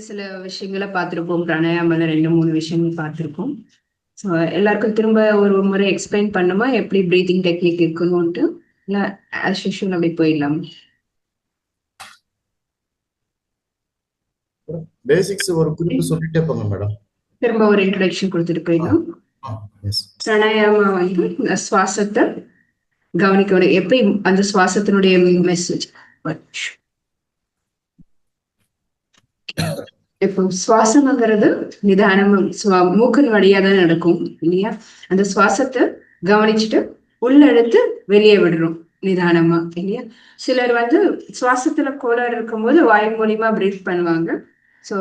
சில விஷயங்களை பார்த்திருப்போம். பிராணாயாமல 2 3 விஷயங்கள் பார்த்திருப்போம். ஸோ எல்லாருக்கும் திரும்ப ஒரு முறை எக்ஸ்பிளைன் பண்ணுமா எப்படி பிரீதிங் டெக்னிக் இருக்கணும்ட்டு? இல்ல ஆஸ் யூஷுவல் அப்படி போயிடலாம்? பேசிக்ஸ் ஒரு குறிப்பு சொல்லிட்டே போங்க மேடம். திரும்ப ஒரு இன்ட்ரடக்ஷன் கொடுத்துட்டு போயிடலாம். எஸ். பிராணாயாமா வந்து இந்த சுவாசத்தை கவனிக்கணும். எப்படி அந்த சுவாசத்தினுடைய மெசேஜ் இப்போ சுவாசம்ங்கிறது நிதானம், மூக்கின் வழியா தான் நடக்கும் இல்லையா? அந்த சுவாசத்தை கவனிச்சுட்டு உள்ள எடுத்து வெளியே விடுறோம் நிதானமா இல்லையா? சிலர் வந்து சுவாசத்துல கோளாறு இருக்கும்போது வாய் மூலியமா பிரீத் பண்ணுவாங்க. ஸோ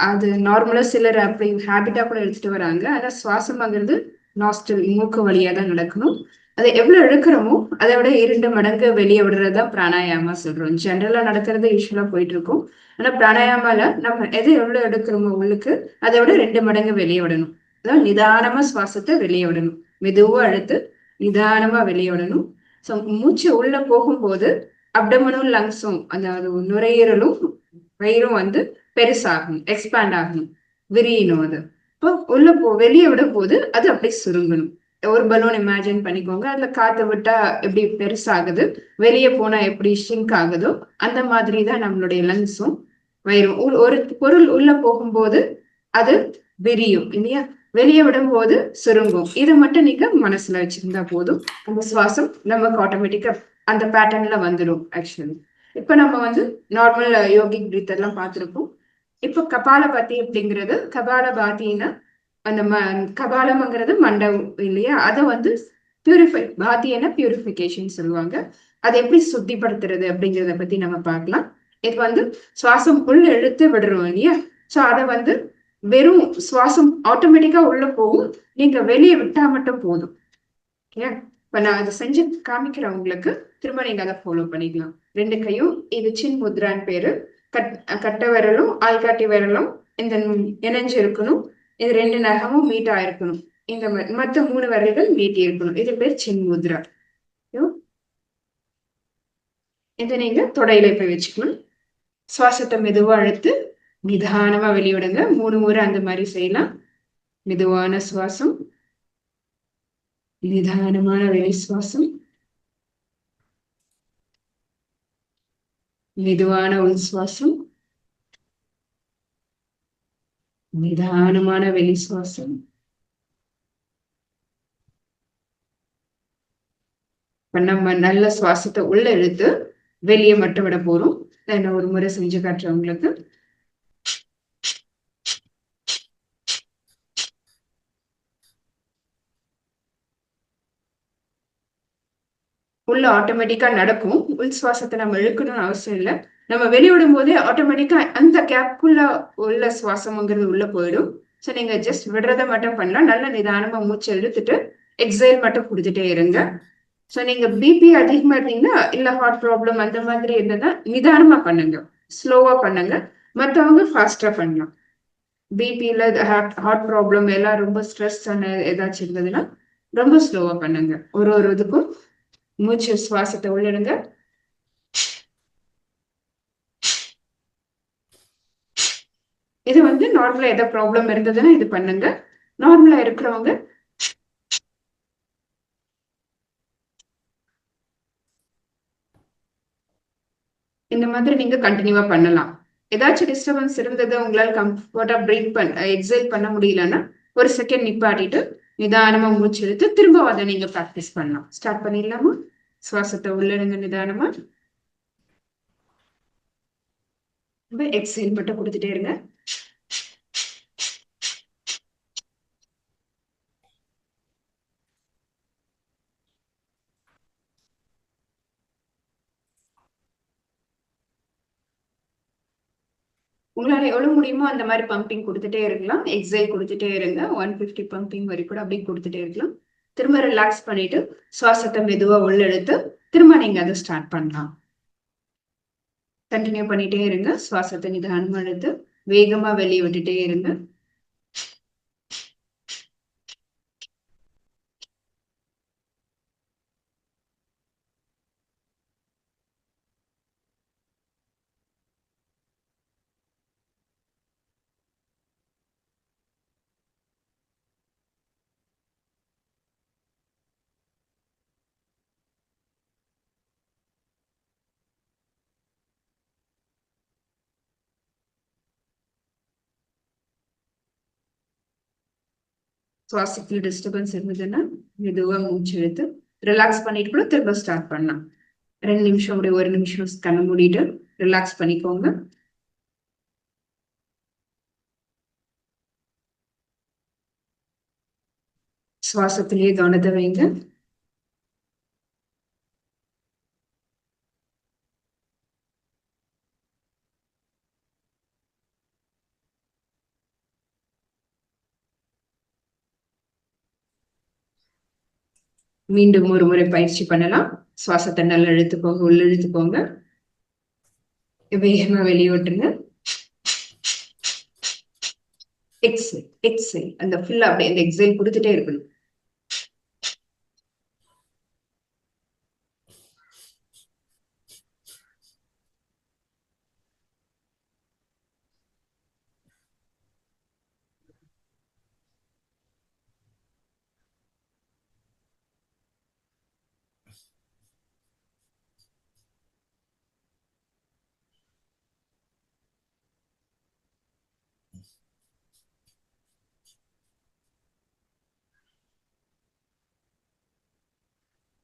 அது நார்மலா சிலர் அப்படி ஹேபிட்டா கூட எடுத்துட்டு வராங்க. ஆனா சுவாசம்ங்கிறது நாஸ்டல் மூக்கு வழியா தான் நடக்கணும். அதை எவ்வளவு இழுக்கிறோமோ அதை விட 2 மடங்கு வெளியே விடுறதுதான் பிராணாயாமா சொல்றோம். ஜென்ரலா நடக்கிறது யூஸ்வலா போயிட்டு இருக்கும். ஆனா பிராணாயாமால நம்ம எது எவ்வளவு எடுக்கிறோமோ உள்ளுக்கு அதை விட 2 மடங்கு வெளியே விடணும். அதாவது நிதானமா சுவாசத்தை வெளியே விடணும். மெதுவா அழுத்து நிதானமா வெளியே விடணும். ஸோ மூச்சு உள்ள போகும்போது அப்டமனும் லங்ஸும், அதாவது நுரையீரலும் வயிறும் வந்து பெருசாகணும், எக்ஸ்பேண்ட் ஆகணும், விரியணும். அது இப்போ உள்ள வெளியே விடும் போது அது அப்படியே சுருங்கணும். ஒரு பலூன் இமேஜின் பண்ணிக்கோங்க. அதுல காத்து விட்டா எப்படி பெருசாகுது, வெளியே போனா எப்படி ஷ்ரிங்க் ஆகுதோ அந்த மாதிரி தான் நம்மளுடைய லங்ஸும் வயிறும். ஒரு பொருள் உள்ள போகும்போது அது விரியும் இல்லையா? வெளியே விடும்போது சுருங்கும். இதை மட்டும் நீங்க மனசுல வச்சிருந்தா போதும். அந்த சுவாசம் நமக்கு ஆட்டோமேட்டிக்கா அந்த பேட்டர்ன்ல வந்துடும். ஆக்சுவலி இப்ப நம்ம வந்து நார்மல் யோகிக் பிரீத் எல்லாம் பார்த்திருப்போம். இப்போ கபாலபாதி அப்படிங்கிறது, கபாலபாத்தின்னா அந்த கபாலம்ங்கிறது மண்டபம் இல்லையா? அதை வந்து பியூரிஃபை, பாத்தியன பியூரிஃபிகேஷன் சொல்லுவாங்க. அதை எப்படி சுத்திப்படுத்துறது அப்படிங்கிறத பத்தி நம்ம பார்க்கலாம். இது வந்து சுவாசம் உள்ள இழுத்து விடுறோம் இல்லையா? சோ அதை வந்து வெறும் சுவாசம் ஆட்டோமேட்டிக்கா உள்ள போகும், நீங்க வெளியே விட்டா மட்டும் போதும். ஓகே, இப்ப நான் அதை செஞ்சு காமிக்கிறேன் உங்களுக்கு. திரும்ப நீங்க அதை ஃபாலோ பண்ணிக்கலாம். 2 கையும், இது சின் முத்ரான் பேரு. கட்ட விரலும் ஆள்காட்டி விரலும் இந்த இணைஞ்சு இருக்கணும். இது 2 நகமும் மீட் ஆயிருக்கணும். இந்த மத்த 3 விரல்கள் மீட்டி இருக்கணும். இது பேர் சின் முத்ரா. இதை நீங்க தொடையில போய் வச்சுக்கணும். சுவாசத்தை மெதுவா அழுத்து நிதானமா வெளியிடுங்க. 3 முறை அந்த மாதிரி செய்யலாம். மெதுவான சுவாசம், நிதானமான வெளி சுவாசம், மெதுவான உள் சுவாசம், நிதானமான வெளி சுவாசம். நம்ம நல்ல சுவாசத்தை உள்ள இழுத்து வெளியே மட்டும் விட போறோம். நான் ஒரு முறை செஞ்சு காட்டுறேன் உங்களுக்கு. உள்ள ஆட்டோமேட்டிக்கா நடக்கும். உள் சுவாசத்தை நம்ம இழுக்கணும்னு அவசியம் இல்லை. நம்ம வெளியிடும் போதே ஆட்டோமேட்டிக்கா அந்த கேப்புக்குள்ள உள்ள சுவாசம்ங்கிறது உள்ள போயிடும். ஸோ நீங்க ஜஸ்ட் விடுறத மட்டும் பண்ணலாம். நல்ல நிதானமா மூச்சு இழுத்துட்டு எக்ஸைல் மட்டும் கொடுத்துட்டே இருங்க. ஸோ நீங்க பிபி அதிகமா இருந்தீங்கன்னா, இல்ல ஹார்ட் ப்ராப்ளம் அந்த மாதிரி இருந்ததுன்னா நிதானமா பண்ணுங்க, ஸ்லோவா பண்ணுங்க. மற்றவங்க ஃபாஸ்டா பண்ணலாம். பிபில ஹார்ட் ப்ராப்ளம் எல்லாம் ரொம்ப ஸ்ட்ரெஸ் ஏதாச்சும் இருந்ததுன்னா ரொம்ப ஸ்லோவா பண்ணுங்க. ஒரு இதுக்கும் மூச்சு சுவாசத்தை உள்ளிடுங்க. இது வந்து நார்மலா ஏதோ ப்ராப்ளம் இருந்ததுன்னா இது பண்ணுங்க. நார்மலா இருக்கிறவங்க இந்த மாதிரி நீங்க கண்டினியூவா பண்ணலாம். ஏதாச்சும் டிஸ்டர்பன்ஸ் இருந்தது, உங்களால கம்ஃபர்டா பிரீத் எக்ஸைல் பண்ண முடியலன்னா ஒரு செகண்ட் நிப்பாட்டிட்டு நிதானமா மூச்சு எடுத்து திரும்ப அதை நீங்க ப்ராக்டிஸ் பண்ணலாம். ஸ்டார்ட் பண்ணிடலாமா? சுவாசத்தை உள்ளிடுங்க நிதானமா. எக்ஸைல் மட்டும் கொடுத்துட்டே இருங்க. உங்களால எவ்வளவு முடியுமோ அந்த மாதிரி பம்பிங் கொடுத்துட்டே இருக்கலாம். எக்ஸைல் கொடுத்துட்டே இருங்க. 150 பம்பிங் வரைக்கும் கூட அப்படியே கொடுத்துட்டே இருக்கலாம். திரும்ப ரிலாக்ஸ் பண்ணிட்டு சுவாசத்தை மெதுவா உள்ளெடுத்து திரும்ப நீங்க அதை ஸ்டார்ட் பண்ணலாம். கண்டினியூ பண்ணிட்டே இருங்க. சுவாசத்தை நிதானமா எடுத்து வேகமா வெளியே விட்டுட்டே இருங்க. சுவாசத்தில் டிஸ்டர்பன்ஸ் இருந்ததுன்னா மெதுவா மூச்சு எடுத்து ரிலாக்ஸ் பண்ணிட்டு கூட திரும்ப ஸ்டார்ட் பண்ணலாம். 2 நிமிஷம் அப்படியே 1 நிமிஷம் கண்ணு மூடிட்டு ரிலாக்ஸ் பண்ணிக்கோங்க. சுவாசத்திலேயே கவனத்தை வைங்க. மீண்டும் ஒரு முறை பயிற்சி பண்ணலாம். சுவாசத்தை நல்லா இழுத்துக்கோங்க, உள்ள இழுத்துக்கோங்க, வேகமா வெளியே விட்டுருங்க. எக்ஸேல் எக்ஸேல் அந்த ஃபுல்லா அப்படியே அந்த எக்ஸேல் கொடுத்துட்டே இருக்கணும்.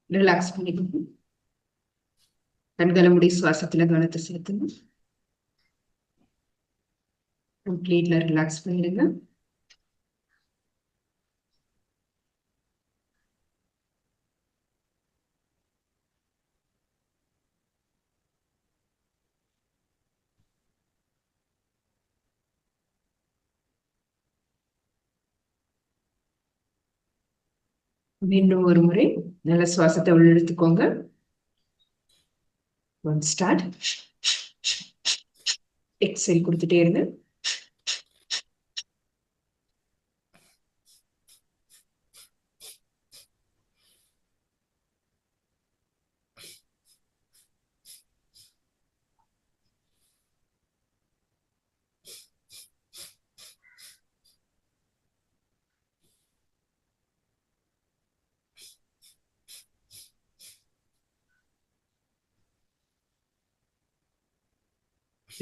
ரிலாக்ஸ் பண்ணிக்கோங்க. கண்களை மூடி சுவாசத்துல கவனத்தை செலுத்துங்க. கம்ப்ளீட்ல ரிலாக்ஸ் பண்ணிடுங்க. மீண்டும் ஒரு முறை நல்ல சுவாசத்தை உள்ள இழுத்துக்கோங்க. ஸ்டார்ட். எக்ஸேல் கொடுத்துட்டே இருங்க.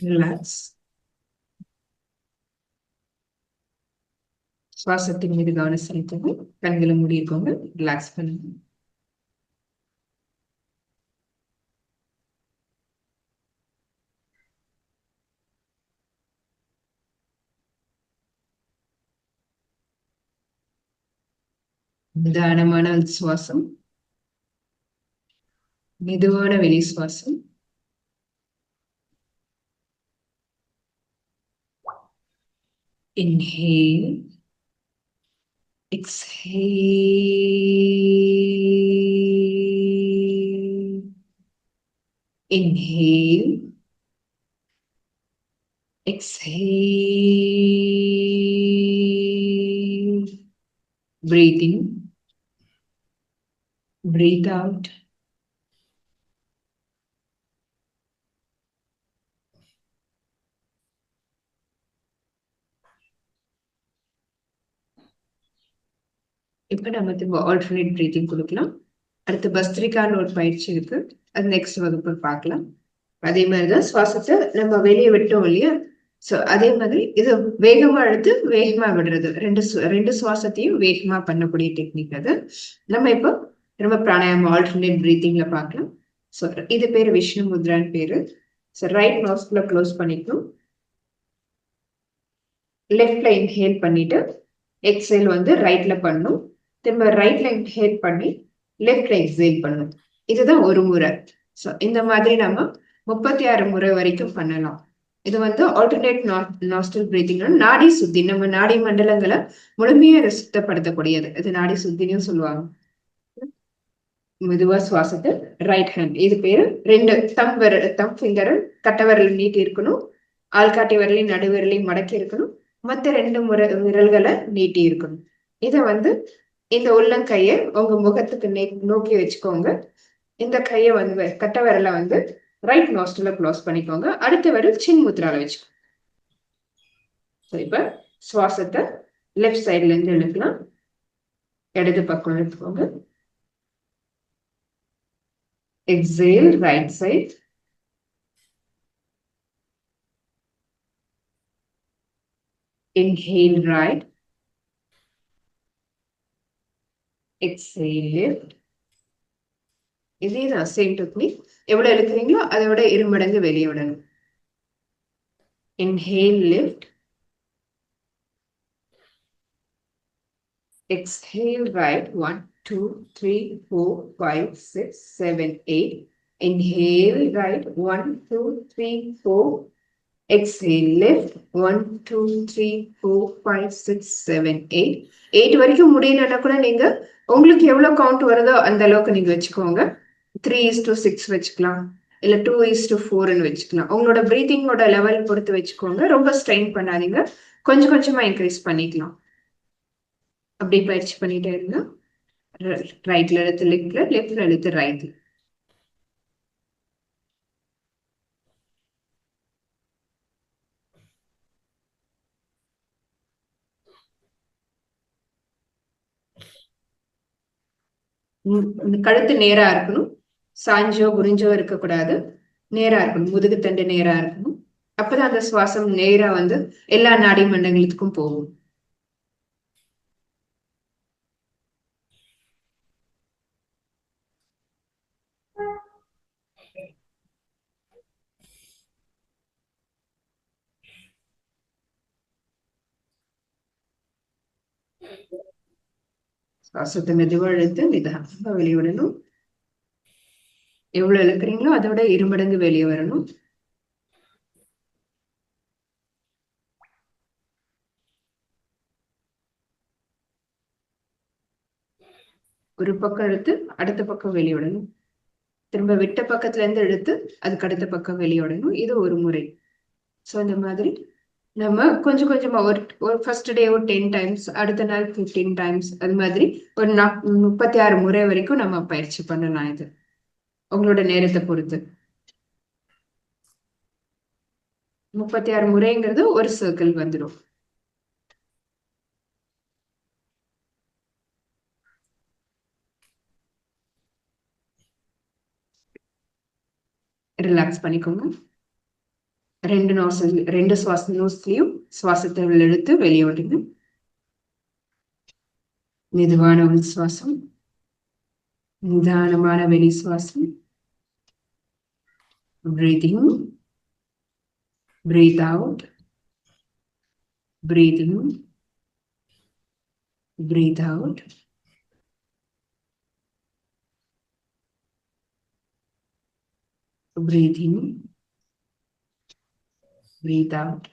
ரிலாக்ஸ். சுவாசத்தின் மீது கவனம் செலுத்துங்க. கண்களை மூடி இருக்கோங்க. ரிலாக்ஸ் பண்ணுங்க. நிதானமான சுவாசம், மெதுவான வெளி சுவாசம். Inhale, exhale, inhale, exhale, breathe in, breathe out. இப்ப நம்ம திரும்ப ஆல்டர்னேட் பிரீத்திங் கொடுக்கலாம். அடுத்து பஸ்திரிகான்னு ஒரு பயிற்சி இருக்கு, அது நெக்ஸ்ட் வகுப்பு பார்க்கலாம். அதே மாதிரிதான் சுவாசத்தை நம்ம வெளியே விட்டோம் இல்லையா, சோ அதே மாதிரி இது வேகமா எடுத்து வேகமா விடுறது, ரெண்டு சுவாசத்தையும் வேகமா பண்ணக்கூடிய டெக்னிக் அது. நம்ம இப்போ ரொம்ப பிராணாயாமம் ஆல்டர்னேட் பிரீத்திங்ல பார்க்கலாம். ஸோ இது பேரு விஷ்ணு முத்ரான்னு பேரு. ஸோ ரைட் நோஸ்ல க்ளோஸ் பண்ணிக்கணும். லெஃப்ட்ல இன்ஹேல் பண்ணிட்டு எக்ஸேல் வந்து ரைட்ல பண்ணும். திரும்ப ரைட்ல இன்ஹேல் பண்ணி லெஃப்ட்ல எக்ஸேல் பண்ணும். இதுதான் ஒரு முறை. ஸோ இந்த மாதிரி நம்ம 36 முறை வரைக்கும் பண்ணலாம். இது வந்து ஆல்டர்னேட் நாஸ்டல் பிரீத்திங், நாடி சுத்தி, நம்ம நாடி மண்டலங்களை முழுமையா சுத்தப்படுத்தக்கூடியது. இது நாடி சுத்தின்னு சொல்லுவாங்க. மெதுவா சுவாசத்தை ரைட் ஹேண்ட், இது பேரு ரெண்டு தம் ஃபிங்கரை கட்டை விரல் நீட்டி இருக்கணும். ஆள்காட்டி விரலையும் நடுவிரலையும் மடக்கி இருக்கணும். மற்ற 2 விரல்களை நீட்டி இருக்கணும். இத வந்து இந்த உள்ளங்கைய உங்க முகத்துக்கு நோக்கி வச்சுக்கோங்க. இந்த கைய வந்து கட்டை விரலை வந்து ரைட் நோஸ்ட்ல க்ளோஸ் பண்ணிக்கோங்க. அடுத்த விரல் சின் முத்ரால வச்சுக்கோங்க. இப்ப சுவாசத்தை லெஃப்ட் சைட்ல இருந்து இழுக்கலாம். இடது பக்கம் இழுத்துக்கோங்க. Exhale, right side. Inhale, right. Exhale lift. இதேதான் சேம் டெக்னிக். எவ்வளவு இழுக்கிறீங்களோ அதை விட 2 மடங்கு வெளியே விடணும். Inhale lift. Exhale right. 1, 2, 3, 4, 5, 6, 7, 8. Inhale right. 1, 2, 3, 4. Exhale lift. 1, 2, 3, 4, 5, 6, 7, 8. 8 வரைக்கும் முடியலன்னா கூட நீங்க உங்களுக்கு எவ்வளவு கவுண்ட் வருதோ அந்த அளவுக்கு நீங்க வச்சுக்கோங்க. 3:6 வச்சுக்கலாம், இல்ல 2:4 வச்சுக்கலாம். உங்களோட பிரீத்திங்கோட லெவல் பொறுத்து வச்சுக்கோங்க. ரொம்ப ஸ்ட்ரெயின் பண்ணாதீங்க, கொஞ்சம் கொஞ்சமா இன்க்ரீஸ் பண்ணிக்கலாம். அப்படி பயிற்சி பண்ணிட்டே இருங்க. ரைட்ல எடுத்து லெஃப்ட்ல, லெஃப்ட்ல எடுத்து ரைட்ல. கழுத்து நேரா இருக்கணும், சாஞ்சோ குனிஞ்சோ இருக்கக்கூடாது. நேரா இருக்கணும், முதுகு தண்டு நேரா இருக்கணும். அப்பதான் அந்த சுவாசம் நேரா வந்து எல்லா நாடி மண்டலத்துக்கும் போகும். சுவாசத்தை மெதுவா இழுத்து நிதானமா வெளிவிடணும். எவ்வளவு இழுக்கிறீங்களோ அதோட 2 மடங்கு வெளியே வரணும். ஒரு பக்கம் இழுத்து அடுத்த பக்கம் வெளியிடணும். திரும்ப விட்ட பக்கத்துல இருந்து எடுத்து அதுக்கு அடுத்த பக்கம் வெளியிடணும். இது ஒரு முறை. ஸோ இந்த மாதிரி நம்ம கொஞ்சம் கொஞ்சமா ஒரு ஃபர்ஸ்ட் டே ஒரு 10 டைம்ஸ், அடுத்த நாள் 15 டைம்ஸ், அது மாதிரி ஒரு 36 முறை வரைக்கும் நம்ம பயிற்சி பண்ணலாம். இது உங்களோட நேரத்தை பொறுத்து. 36 முறைங்கிறது ஒரு சர்க்கிள் வந்துடும். ரிலாக்ஸ் பண்ணிக்கோங்க. 2 நோஸ்லயும் சுவாசத்தை இழுத்து வெளியே விடுங்க. மெதுவான உள் சுவாசம், நிதானமான வெளி சுவாசம். Breathe in, breathe out, breathe in, breathe out. Breathe in, breathe out.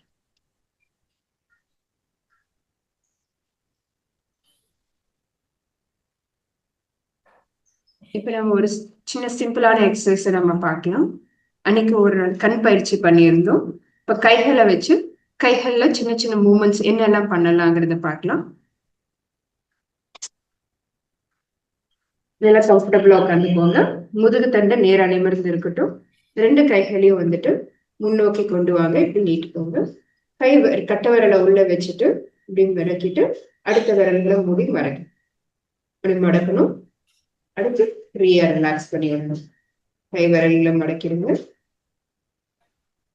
இப்ப நம்ம ஒரு சின்ன சிம்பிளான எக்ஸசைஸ் நம்ம பார்க்கலாம். அன்னைக்கு ஒரு நாள் கண் பயிற்சி பண்ணியிருந்தோம். இப்ப கைகளை வச்சு கைகள்ல சின்ன சின்ன மூமெண்ட்ஸ் என்னெல்லாம் பண்ணலாங்கிறத பார்க்கலாம். நல்லா கம்ஃபர்டபுளா உட்காந்துக்கோங்க. முதுகு தண்டை நேரா நிமிர்ந்து இருக்கட்டும். 2 கைகளையும் வந்துட்டு முன்னோக்கி கொண்டு வாங்க. இப்படி நீட்டுக்கோங்க. கை கட்ட விரலை உள்ள வச்சுட்டு இப்படி மடக்கிட்டு அடுத்த விரல்களை மூடி மடக்கி இப்படி மடக்கணும். அடுத்து ஃப்ரீயா ரிலாக்ஸ் பண்ணிடணும். கை விரல்களை மடக்கிடுங்க,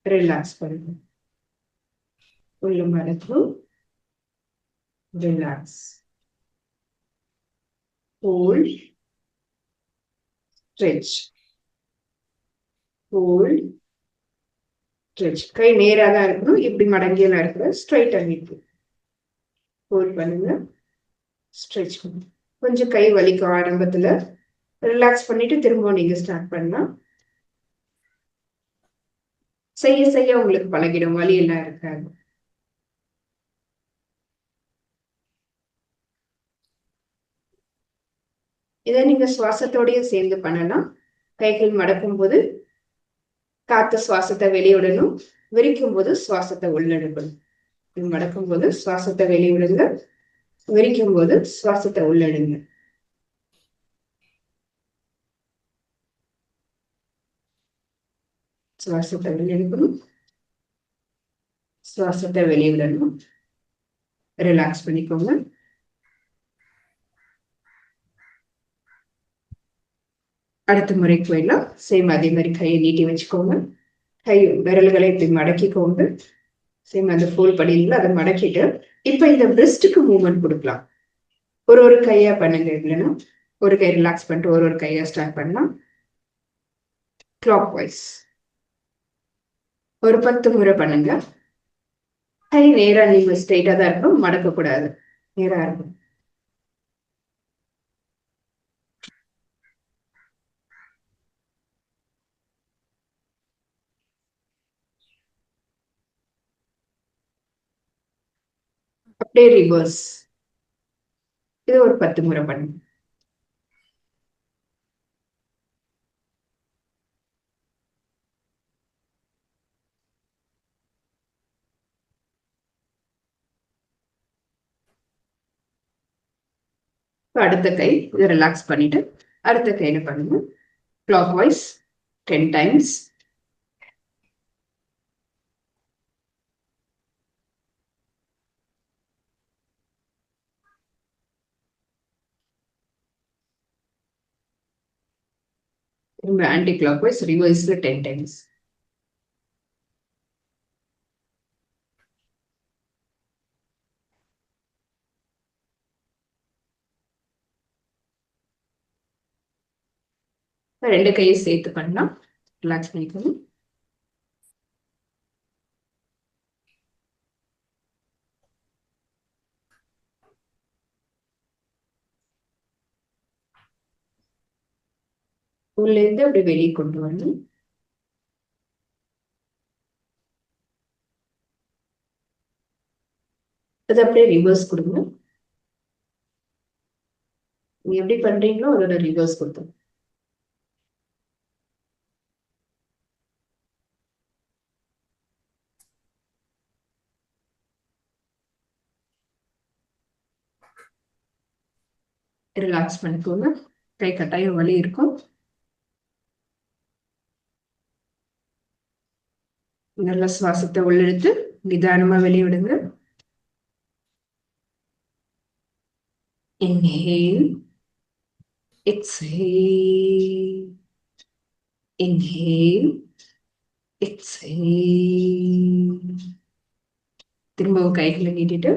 ரிலாக்ஸ் பண்ணுங்க. உள்ள மடக்கணும், relax, hold, stretch, hold, stretch. கை நேரா தான் இருக்கணும், இப்படி மடங்கியெல்லாம் இருக்கணும். ஸ்ட்ரைட்டா நிற்கும். ஹோல்ட் பண்ணுங்க, ஸ்ட்ரெச் பண்ணுங்க. கொஞ்சம் கை வலிக்கும் ஆரம்பத்துல. ரிலாக்ஸ் பண்ணிட்டு திரும்ப நீங்க ஸ்டார்ட் பண்ணலாம். செய்ய செய்ய உங்களுக்கு பழகிடும், வலி எல்லாம் இருக்காது. இதை நீங்க சுவாசத்தோடய சேர்ந்து பண்ணலாம். கைகள் மடக்கும் போது காத்து சுவாசத்தை வெளியிடணும், விரிக்கும் போது சுவாசத்தை உள்ளெடுக்கணும். மடக்கும் போது சுவாசத்தை வெளியிடுங்க, விரிக்கும் போது சுவாசத்தை உள்ளெடுங்க. சுவாசத்தை வெளியெடுக்கணும், சுவாசத்தை வெளியிடணும். ரிலாக்ஸ் பண்ணிக்கோங்க. அடுத்த முறைக்கு போயிடலாம். சேம் அதே மாதிரி கையை நீட்டி வச்சுக்கோங்க. கை விரல்களை இப்படி மடக்கிக்கோங்க. சேம் அந்த ஃபோல்ட் பண்ணிங்களா அதை மடக்கிட்டு இப்ப இந்த பிரெஸ்டுக்கு மூவ்மெண்ட் கொடுக்கலாம். ஒரு கையா பண்ணுங்க. இல்லைன்னா ஒரு கை ரிலாக்ஸ் பண்ணிட்டு ஒரு கையா ஸ்டார்ட் பண்ணலாம். கிளாக் வைஸ் ஒரு 10 முறை பண்ணுங்க. கை நேரா நீங்க ஸ்ட்ரெயிட்டா தான் இருக்கணும், மடக்க கூடாது, நேரா இருக்கும். அப்படியே ரிவர்ஸ். இது ஒரு 10 முறை பண்ணுங்க. அடுத்த கை இதை ரிலாக்ஸ் பண்ணிட்டு அடுத்த கையில பண்ணுங்க. Clockwise 10 times. திரும்ப ஆன்டி கிளாக் வைஸ் ரிவர்ஸ்ல 10 டைம்ஸ். ரெண்டு கையை சேர்த்து பண்ணலாம். ரிலாக்ஸ் பண்ணிக்கணும். உள்ள இருந்து அப்படி வெளியே கொண்டு வரணும். அது அப்படியே ரிவர்ஸ் கொடுங்க. நீங்க எப்படி பண்றீங்களோ அதோட ரிவர்ஸ் கொடுத்தோம். ரிலாக்ஸ் பண்ணிக்கோங்க. கை கட்டாயம் வலி இருக்கும். நல்ல சுவாசத்தை உள்ளெடுத்து நிதானமா வெளியிடுங்க. Inhale, exhale, inhale, exhale. திரும்பவும் கைகளை நீட்டிட்டு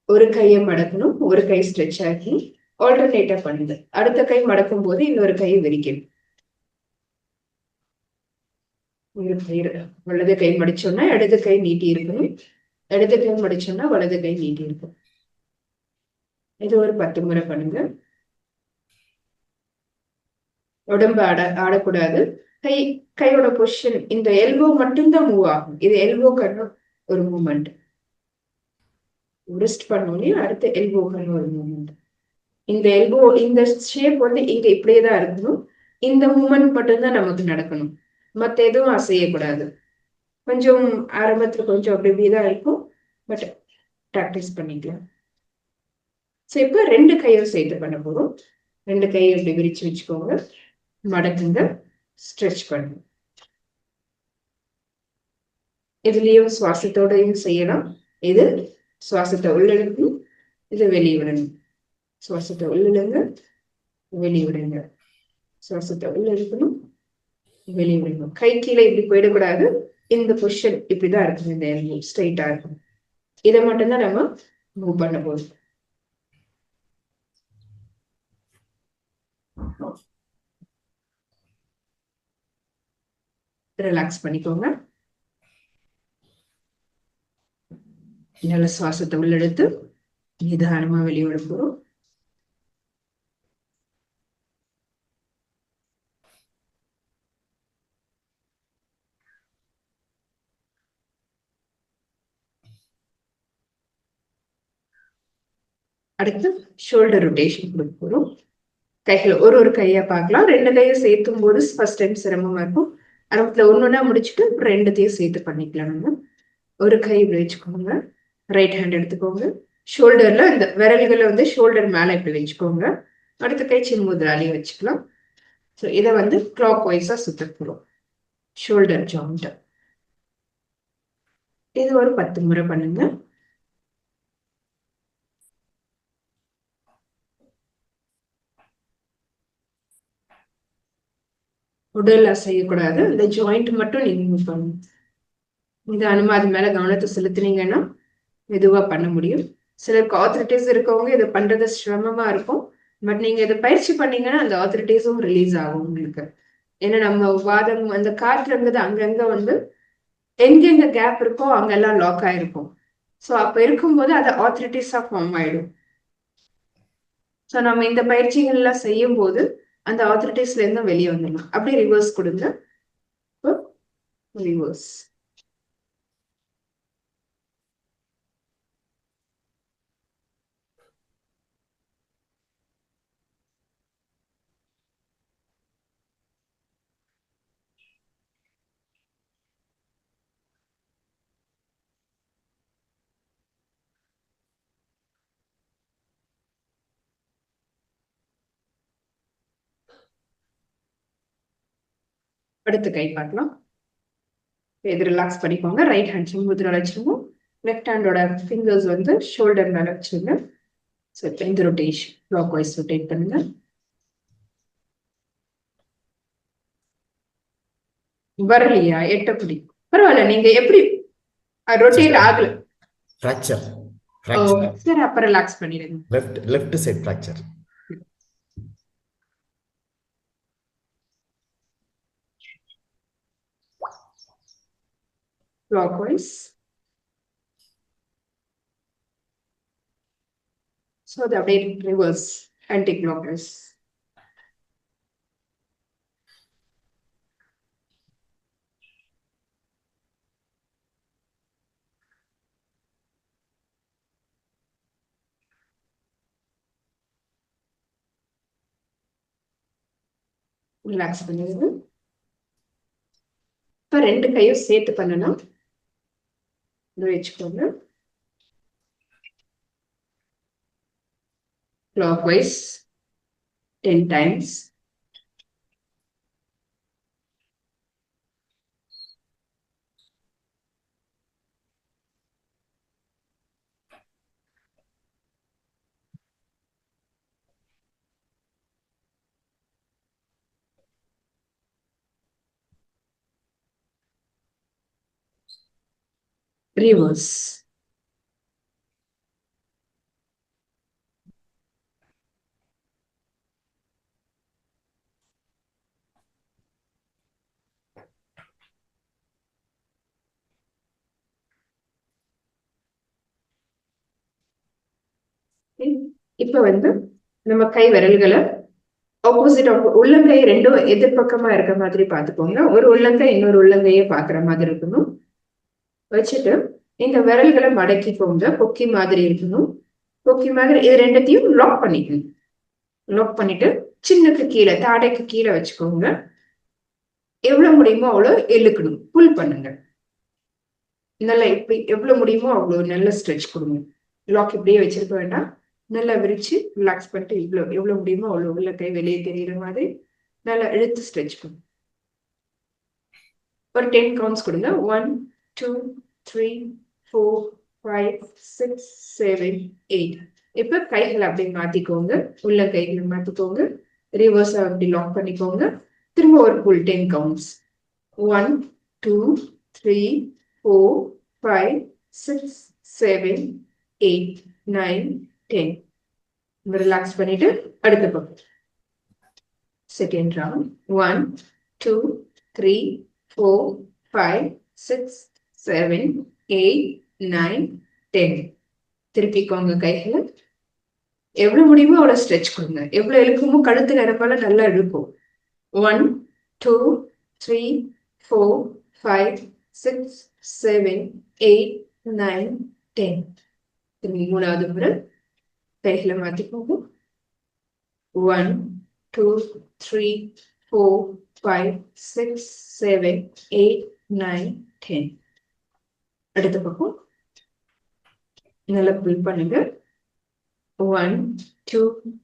ஒரு கையை மடக்கணும், ஒரு கை ஸ்ட்ரெச் ஆகி ஆல்டர்னேட்டா பண்ணுது. அடுத்த கை மடக்கும் போது இன்னொரு கையை விரிக்கணும். வலது கை மடிச்சோம்னா இடது கை நீட்டி இருக்கணும், இடது கை மடிச்சோம்னா வலது கை நீட்டி இருக்கும். இது ஒரு 10 முறை பண்ணுங்க. உடம்பு ஆடக்கூடாது. கையோட பொசிஷன், இந்த எல்போ மட்டும்தான் மூவ் ஆகும். இது எல்போ கண்ணு ஒரு மூவ்மெண்ட். ரிஸ்ட் பண்ணோன்னே அடுத்த எல்போ கண்ணு ஒரு மூவ்மெண்ட். இந்த எல்போ இந்த ஷேப் வந்து இங்க இப்படியேதான் இருக்கணும். இந்த மூவ்மெண்ட் மட்டும்தான் நமக்கு நடக்கணும், மத்த எதுவும் அசையக்கூடாது. கொஞ்சம் ஆரம்பத்துல கொஞ்சம் அப்படி இப்படிதான் இருக்கும், பட் ப்ராக்டிஸ் பண்ணிக்கலாம். ஸோ இப்போ 2 கையும் சேர்த்து பண்ண போறோம். 2 கையை இப்படி விரிச்சு வச்சுக்கோங்க, மடக்குங்க, ஸ்ட்ரெச் பண்ணுங்க. இதுலயும் சுவாசத்தோடையும் செய்யலாம். இது சுவாசத்தை உள்ளிடணும், இது வெளியே விடணும். சுவாசத்தை உள்ளிடுங்க, வெளியே விடுங்க. சுவாசத்தை உள்ள இருக்கணும், வெளியே விடணும். கை கீழே இப்படி போயிடக்கூடாது. இந்த பொசிஷன் இப்படிதான் இருக்கணும். இந்த எல்போ ஸ்ட்ரைட்டா இருக்கணும். இதை மட்டும்தான் நம்ம மூவ் பண்ண போறோம். ரிலாக்ஸ் பண்ணிக்கோங்க. நல்ல சுவாசத்தை உள்ளெடுத்து நிதானமா வெளியோட போறோம். அடுத்து ஷோல்டர் ரொட்டேஷன் கொடுக்க போறோம். கைகளை ஒரு கையா பார்க்கலாம். 2 கையை சேர்த்தும் போது ஃபர்ஸ்ட் டைம் சிரமமா இருக்கும். ஆரம்பத்துல ஒன்னொன்னா முடிச்சுட்டு 2த்தையும் சேர்த்து பண்ணிக்கலாம். நம்ம ஒரு கை இப்படி வச்சுக்கோங்க, ரைட் ஹேண்ட் எடுத்துக்கோங்க. ஷோல்டர்ல இந்த விரல்களை வந்து ஷோல்டர் மேல இப்படி வச்சுக்கோங்க. அடுத்த கை சின் முதிராலையும் வச்சுக்கலாம். ஸோ இதை வந்து கிளாக் வைஸா சுத்த போறோம். ஷோல்டர் ஜாயிண்ட் இது ஒரு 10 முறை பண்ணுங்க. உடல் அசையக்கூடாது, இந்த ஜாயிண்ட் மட்டும் நீங்க மூவ் பண்ணணும். நிதானமா அது மேல கவனத்தை செலுத்தினீங்கன்னா மெதுவா பண்ண முடியும். சிலருக்கு ஆர்த்ரைட்டிஸ் இருக்கவங்க இதை பண்றது சிரமமா இருக்கும். பட் நீங்க இதை பயிற்சி பண்ணீங்கன்னா அந்த ஆர்த்ரைட்டிஸும் ரிலீஸ் ஆகும் உங்களுக்கு. ஏன்னா நம்ம வாதம் அந்த காற்றுங்கிறது அங்கங்க வந்து எங்கெங்க கேப் இருக்கோ அங்கெல்லாம் லாக் ஆயிருக்கும். ஸோ அப்ப இருக்கும்போது அது ஆர்த்ரைட்டிஸா ஃபார்ம் ஆயிடும். ஸோ நம்ம இந்த பயிற்சிகள்லாம் செய்யும் போது அந்த ஆர்த்ரைட்டிஸ்ல இருந்து வெளியே வந்துடலாம். அப்படியே ரிவர்ஸ் கொடுங்க. ரிவர்ஸ். அடுத்த கை பார்க்கலாம். இது ரிலாக்ஸ் பண்ணிக்கோங்க. ரைட் ஹேண்ட் முதுகுல வச்சிருவோம். லெஃப்ட் ஹேண்டோட ஃபிங்கர்ஸ் வந்து ஷோல்டர் மேல வச்சிருங்க. ஸோ இப்போ இந்த ரொட்டேஷன் கிளாக் வைஸ் ரொட்டேட் பண்ணுங்க. வரலையா? எட்டப்படி பரவாயில்ல. நீங்க எப்படி ரொட்டேட் ஆகல? ஃப்ராக்சர் சரி, அப்ப ரிலாக்ஸ் பண்ணிடுங்க. Left side fracture. Clockwise. So the update reverse anti-clockwise. Relax பண்ணிடுங்க. இப்ப ரெண்டு கையும் சேர்த்து பண்ணணும். வச்சுக்கோங்க. Clockwise 10 times. Reverse. இப்ப வந்து நம்ம கை விரல்களை ஆப்போசிட் உள்ளங்கை ரெண்டும் எதிர்பக்கமா இருக்க மாதிரி பாத்துக்கோங்க. ஒரு உள்ளங்கை இன்னொரு உள்ளங்கையை பாக்குற மாதிரி இருக்கணும். வச்சுட்டு இந்த விரல்களை மடக்கிக்கோங்க. கொக்கி மாதிரி இருக்கணும். கொக்கி மாதிரி இது ரெண்டத்தையும் லாக் பண்ணிக்கணும். லாக் பண்ணிட்டு சின்னக்கு கீழே தாடைக்கு கீழே வச்சுக்கோங்க. எவ்வளவு முடியுமோ அவ்வளவு இழுக்கணும். புல் பண்ணுங்க. நல்லா இப்படி எவ்வளவு முடியுமோ அவ்வளவு நல்ல ஸ்ட்ரெச் கொடுங்க. லாக் இப்படியே வச்சிருக்க வேண்டாம். நல்லா விரிச்சு ரிலாக்ஸ் பண்ணிட்டு எவ்வளவு முடியுமோ அவ்வளவு உள்ள கை வெளியே தெரியுற மாதிரி நல்லா இழுத்து ஸ்ட்ரெச் பண்ணுங்க. ஒரு 10 கவுண்ட்ஸ் கொடுங்க. 1 2 3 4 5 6 7 8. இப்ப கைகளை அப்படி மாத்திக்கோங்க. உள்ள கைகளை மாத்திக்கோங்க. ரிவர்ஸ் அப்படி லாக் பண்ணிக்கோங்க. திரும்ப ஒரு புல் 10 கவுண்ட்ஸ். 1 2 3 4 5 6 7 8 9 10. ரிலாக்ஸ் பண்ணிட்டு அடுத்த பக்கம் செகண்ட் ரவுண்ட். 1 2 3 4 5 6 7 8 9 10. திருப்பிக்கோங்க கைகளை. எவ்வளவு முடியுமோ அவ்வளவு ஸ்ட்ரெச் கொடுங்க. எவ்வளவு இழுக்குமோ கழுத்து நிரப்பால நல்லா இழுக்கும். 1 2 3 4 5 6 7 8 9 10. திரும்பி மூணாவது முறை கைகளை மாத்திக்கோங்க. 1 2 3 4 5 6 7 8 9 10. அடுத்த பக்கம் நல்லா புல் பண்ணுங்க. 1 2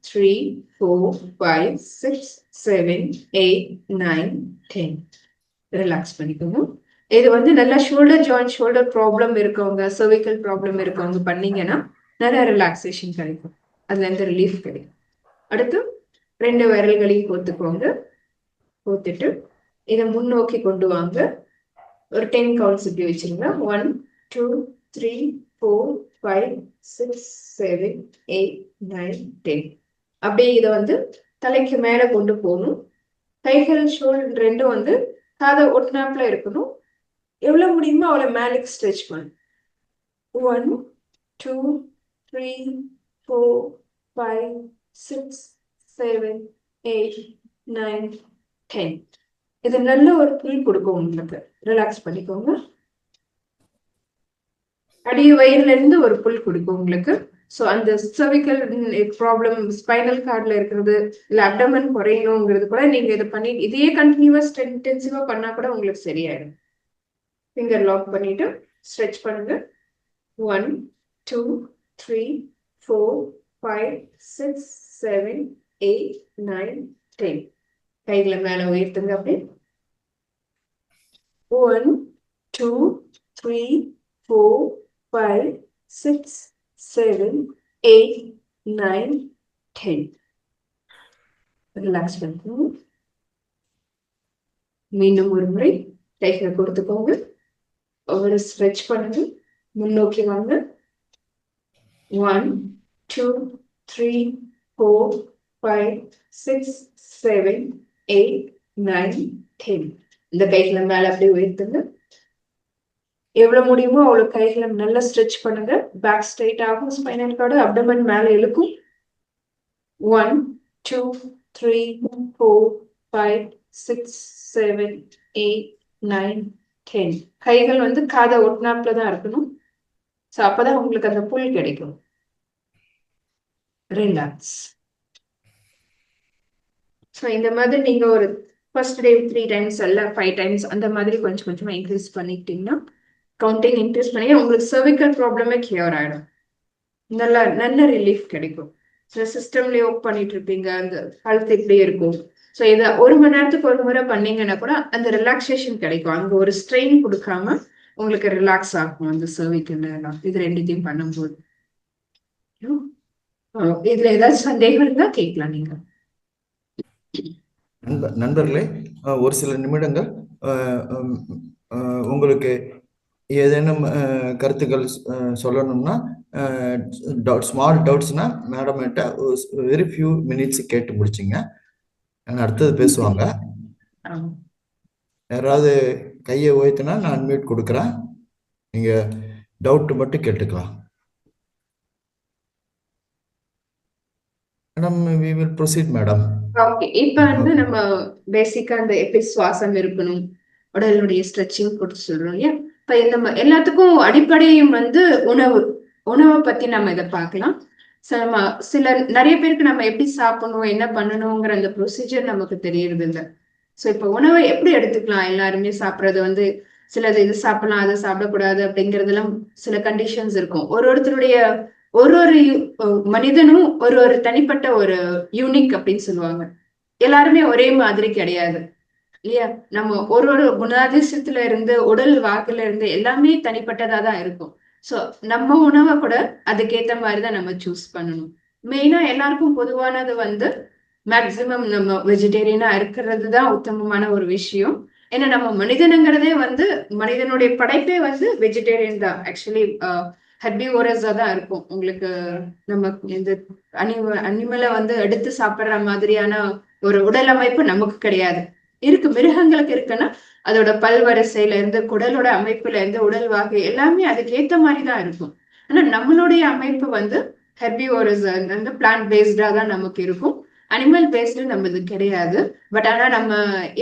3 4 5 6 7 8 9 10. ரிலாக்ஸ் பண்ணிக்கோங்க. இது வந்து நல்லா ஷோல்டர் ஜாயிண்ட் ஷோல்டர் ப்ராப்ளம் இருக்கவங்க, சர்விக்கல் ப்ராப்ளம் இருக்கவங்க பண்ணீங்கன்னா நல்ல ரிலாக்ஸேஷன் கிடைக்கும். அதுல இருந்து ரிலீஃப் கிடைக்கும். அடுத்து ரெண்டு விரல்களையும் கோத்துக்கோங்க. கோத்துட்டு இதை முன்னோக்கி கொண்டு வாங்க. ஒரு 10 கவுண்ட்ஸ் இப்படி வச்சிருங்க. 1 2 3 4 5 6 7 8 9 10. அப்படியே இதை வந்து தலைக்கு மேல கொண்டு போகணும். கைகள் ஷோல்டர் ரெண்டும் வந்து காதை ஒட்டினாப்புல இருக்கணும். எவ்வளவு முடியுமோ அவ்வளவு மேலுக்கு ஸ்ட்ரெச் பண்ணணும். 1 2 3 4 5 6 7 8 9 10. இது நல்ல ஒரு ஃபீல் கொடுக்கும் உங்களுக்கு. ரிலாக்ஸ் பண்ணிக்கோங்க. அடி வயிறுல இருந்து ஒரு புல் கொடுக்கும் உங்களுக்கு. ஸோ அந்த சர்விக்கல் ப்ராப்ளம் ஸ்பைனல் கார்ட்ல இருக்கிறது இல்லை அப்டமன் குறையணுங்கிறது கூட நீங்க இதை பண்ணி இதையே கண்டினியூவஸ் இன்டென்சிவா பண்ணா கூட உங்களுக்கு சரியாயிடும். ஃபிங்கர் லாக் பண்ணிட்டு ஸ்ட்ரெச் பண்ணுங்க. 1 2 3 4 5 6 7 8 9 10. கைகளை மேல உயர்த்துங்க. அப்படியே 1 2 3 4 5 6 7 8 9 10. ரிலாக்ஸ் பண்ணுங்க. மீண்டும் ஒரு முறை கைகளை கொடுத்துக்கோங்க. ஒரு ஸ்ட்ரெச் பண்ணுங்க. முன்னோக்கி வாங்க. 1 2 3 4 5 6 7 8 9 10. இந்த கைகளை மேல அப்படியே உயர்த்துங்க. எவ்வளவு முடியுமோ அவ்வளவு கைகளை நல்லா ஸ்ட்ரெச் பண்ணுங்க. பேக் ஸ்ட்ரைட் ஆகும். ஸ்பைனல் கார்டு அப்டமன் மேல இழுக்கும். 1 2 3 4 5 6 7 8 9 10. கைகள் வந்து காதை ஒட்டினாப்புல தான் இருக்கணும். ஸோ அப்பதான் உங்களுக்கு அந்த புல் கிடைக்கும். ரிலாக்ஸ். ஸோ இந்த மாதிரி நீங்க ஒரு ஃபர்ஸ்ட் டே 3 டைம்ஸ் அல்ல 5 டைம்ஸ் அந்த மாதிரி கொஞ்சம் கொஞ்சமா இன்க்ரீஸ் பண்ணிக்கிட்டீங்கன்னா கவுண்டிங் இன்க்ரீஸ் பண்ணி உங்களுக்கு சர்விக்கல் ப்ராப்ளமே கியூர் ஆயிடும். நல்ல ரிலீஃப் கிடைக்கும். ஸோ சிஸ்டம்லேயே ஒர்க் பண்ணிட்டு இருப்பீங்க. அந்த ஹெல்த் இப்படியே இருக்கும். ஸோ இதை 1 மணி நேரத்துக்கு ஒரு முறை பண்ணீங்கன்னா கூட அந்த ரிலாக்ஸேஷன் கிடைக்கும். அங்கே ஒரு ஸ்ட்ரெயின் கொடுக்காம உங்களுக்கு ரிலாக்ஸ் ஆகும் அந்த சர்விக்கல் எல்லாம். இது ரெண்டுத்தையும் பண்ணும்போது இதுல ஏதாச்சும் சந்தேகம் இருந்தா கேட்கலாம் நீங்க. நண்பர்களே, ஒரு சில நிமிடங்கள் உங்களுக்கு ஏதேனும் கருத்துக்கள் சொல்லணும்னா ஸ்மால் டவுட்ஸ்னா மேடம்கிட்ட வெரி ஃபியூ மினிட்ஸ் கேட்டு முடிச்சிங்க. அடுத்தது பேசுவாங்க. யாராவது கையை உயர்த்தினா நான் அன்மியூட் கொடுக்குறேன். நீங்க டவுட் மட்டும் கேட்டுக்கலாம். Madam, we will proceed madam. Okay, இப்போ வந்து நம்ம பேசிக்கா அந்த எப்படி சுவாசம் இருக்கணும், உடலுடைய ஸ்ட்ரெச்சிங் கொடுத்து சொல்றோம் இல்லையா. இப்ப இந்த எல்லாத்துக்கும் அடிப்படையும் வந்து உணவை பத்தி நம்ம இதை பார்க்கலாம். நிறைய பேருக்கு நம்ம எப்படி சாப்பிடணும் என்ன பண்ணணுங்கிற அந்த ப்ரொசீஜர் நமக்கு தெரியறது இல்லை. ஸோ இப்போ உணவை எப்படி எடுத்துக்கலாம்? எல்லாருமே சாப்பிட்றது வந்து சிலது இது சாப்பிடலாம் அதை சாப்பிடக்கூடாது அப்படிங்கிறதுலாம் சில கண்டிஷன்ஸ் இருக்கும். ஒருத்தருடைய ஒரு மனிதனும் ஒரு தனிப்பட்ட ஒரு யூனிக் அப்படின்னு சொல்லுவாங்க. எல்லாருமே ஒரே மாதிரி கிடையாது இல்லையா. நம்ம ஒரு குணாதிசயத்துல இருந்து உடல் வாக்குல இருந்து எல்லாமே தனிப்பட்டதா தான் இருக்கும். ஸோ நம்ம உணவை கூட அதுக்கேற்ற மாதிரிதான் நம்ம சூஸ் பண்ணணும். மெயினா எல்லாருக்கும் பொதுவானது வந்து மேக்சிமம் நம்ம வெஜிடேரியனா இருக்கிறது தான் உத்தமமான ஒரு விஷயம். ஏன்னா நம்ம மனிதனுங்கிறதே வந்து மனிதனுடைய படைப்பே வந்து வெஜிடேரியன் தான். ஆக்சுவலி ஹெர்பிவோரஸா தான் இருக்கும். உங்களுக்கு நம்ம இந்த அனிமலை வந்து எடுத்து சாப்பிட்ற மாதிரியான ஒரு உடல் அமைப்பு நமக்கு கிடையாது. இருக்கு, மிருகங்களுக்கு இருக்குன்னா அதோட பல்வரிசையில இருந்து குடலோட அமைப்புல இருந்து உடல் வாகு எல்லாமே அதுக்கு ஏத்த மாதிரி தான் இருக்கும். ஆனா நம்மளுடைய அமைப்பு வந்து ஹெர்பிவோரஸ் வந்து பிளான்ட் பேஸ்டா தான் நமக்கு இருக்கும். அனிமல் பேஸ்டு நம்மது கிடையாது. பட் ஆனா நம்ம